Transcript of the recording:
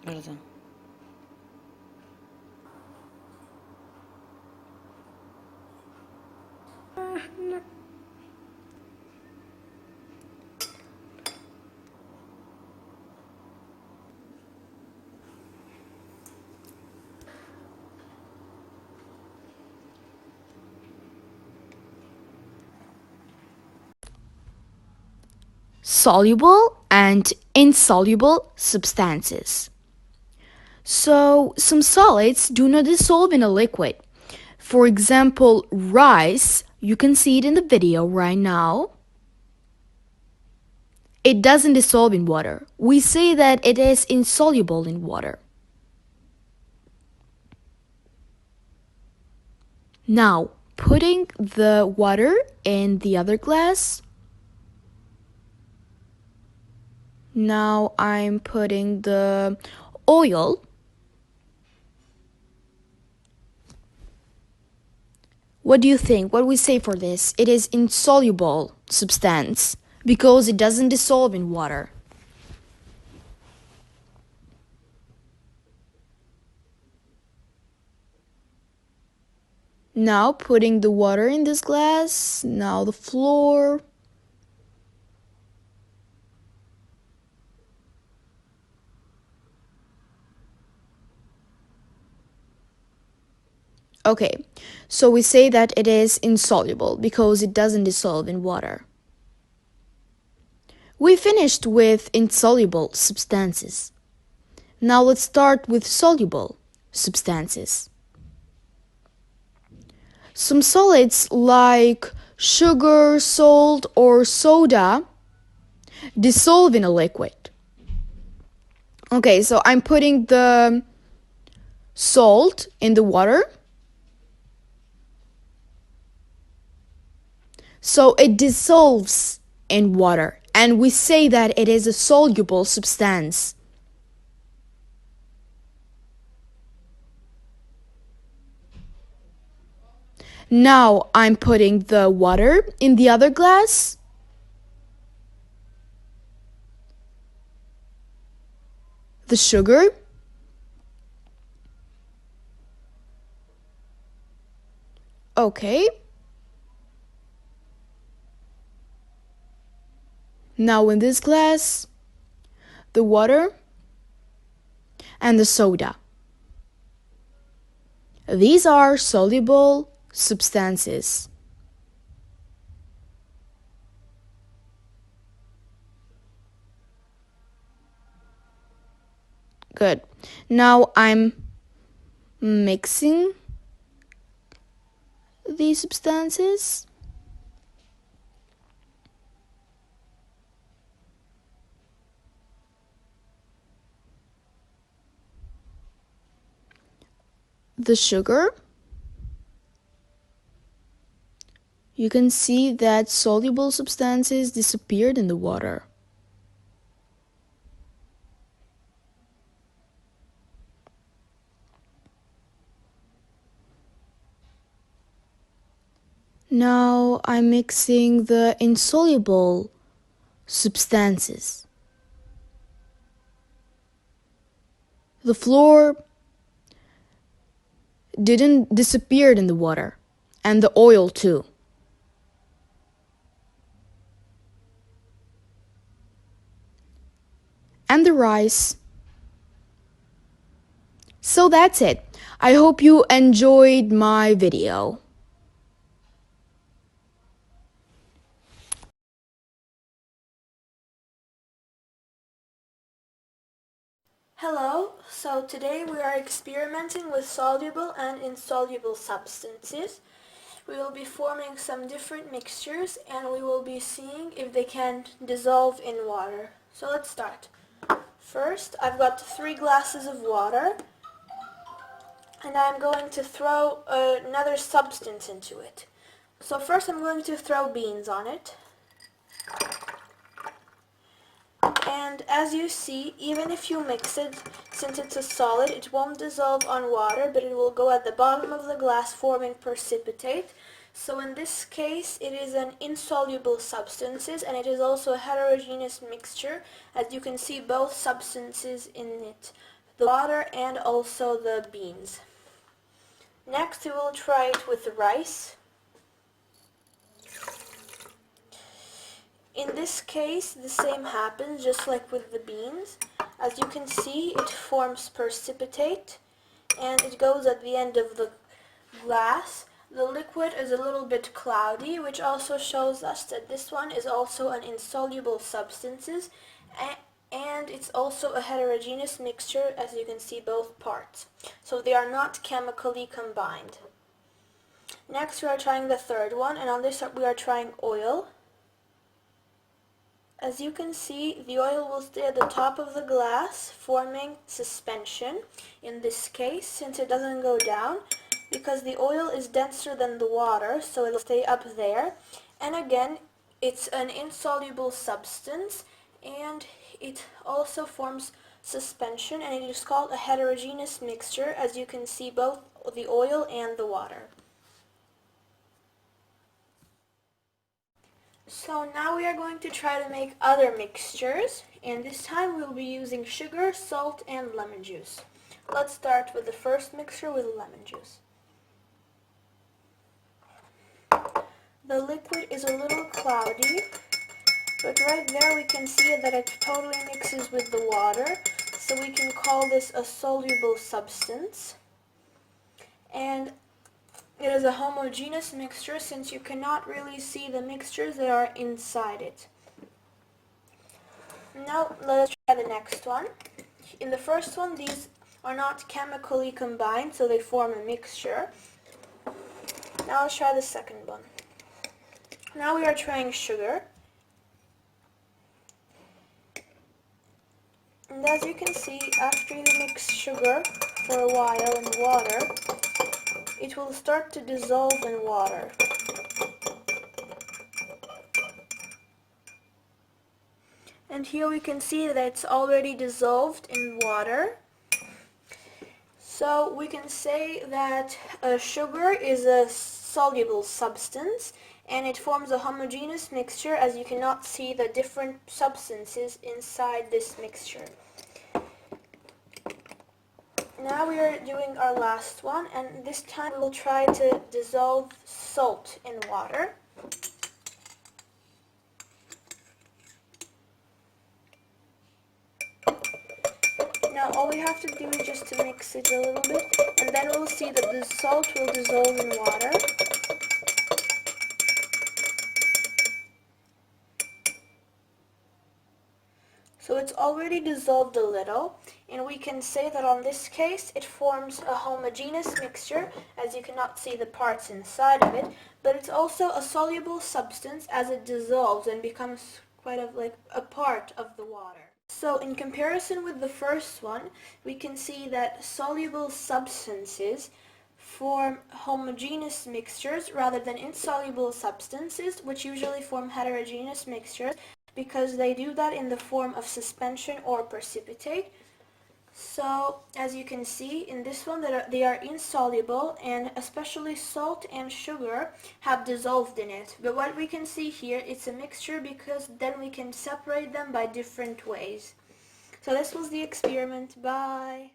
¿verdad? Soluble and insoluble substances. So, some solids do not dissolve in a liquid. For example, rice, you can see it in the video right now. It doesn't dissolve in water. We say that it is insoluble in water. Now, putting the water in the other glass. Now I'm putting the oil. What do you think? What we say for this? It is insoluble substance because it doesn't dissolve in water. Now putting the water in this glass. Now the floor. Okay, so we say that it is insoluble because it doesn't dissolve in water. We finished with insoluble substances. Now let's start with soluble substances. Some solids like sugar, salt, or soda dissolve in a liquid. Okay, so I'm putting the salt in the water. So it dissolves in water, and we say that it is a soluble substance. Now I'm putting the water in the other glass. The sugar. Okay. Now in this glass, the water and the soda. These are soluble substances. Good. Now I'm mixing these substances. The sugar. You can see that soluble substances disappeared in the water. Now I'm mixing the insoluble substances. The flour didn't disappear in the water, and the oil too. And the rice. So that's it. I hope you enjoyed my video. Hello, so today we are experimenting with soluble and insoluble substances. We will be forming some different mixtures and we will be seeing if they can dissolve in water. So let's start. First, I've got 3 glasses of water and I'm going to throw another substance into it. So first I'm going to throw beans on it. And as you see, even if you mix it, since it's a solid, it won't dissolve on water, but it will go at the bottom of the glass forming precipitate. So in this case, it is an insoluble substances, and it is also a heterogeneous mixture, as you can see both substances in it. the water and also the beans. Next we will try it with rice. In this case, the same happens just like with the beans. As you can see, it forms precipitate and it goes at the end of the glass. The liquid is a little bit cloudy, which also shows us that this one is also an insoluble substances, and it's also a heterogeneous mixture, as you can see both parts. So they are not chemically combined. Next we are trying the third one, and on this we are trying oil. As you can see, the oil will stay at the top of the glass, forming suspension in this case, since it doesn't go down, because the oil is denser than the water, so it'll stay up there. And again, it's an insoluble substance, and it also forms suspension, and it is called a heterogeneous mixture, as you can see both the oil and the water. So now we are going to try to make other mixtures, and this time we'll be using sugar, salt, and lemon juice. Let's start with the first mixture with lemon juice. The liquid is a little cloudy, but right there we can see that it totally mixes with the water, so we can call this a soluble substance. And it is a homogeneous mixture since you cannot really see the mixtures that are inside it. Now let's try the next one. In the first one, these are not chemically combined, so they form a mixture. Now let's try the second one. Now we are trying sugar. And as you can see, after you mix sugar for a while in water, it will start to dissolve in water. And here we can see that it's already dissolved in water. So we can say that sugar is a soluble substance, and it forms a homogeneous mixture, as you cannot see the different substances inside this mixture. Now we are doing our last one, and this time we'll try to dissolve salt in water. Now all we have to do is just to mix it a little bit, and then we'll see that the salt will dissolve in water. So it's already dissolved a little, and we can say that on this case it forms a homogeneous mixture, as you cannot see the parts inside of it, but it's also a soluble substance as it dissolves and becomes quite like a part of the water. So in comparison with the first one, we can see that soluble substances form homogeneous mixtures rather than insoluble substances, which usually form heterogeneous mixtures, because they do that in the form of suspension or precipitate. So as you can see in this one, they are insoluble, and especially salt and sugar have dissolved in it. But what we can see here, it's a mixture, because then we can separate them by different ways. So this was the experiment. Bye!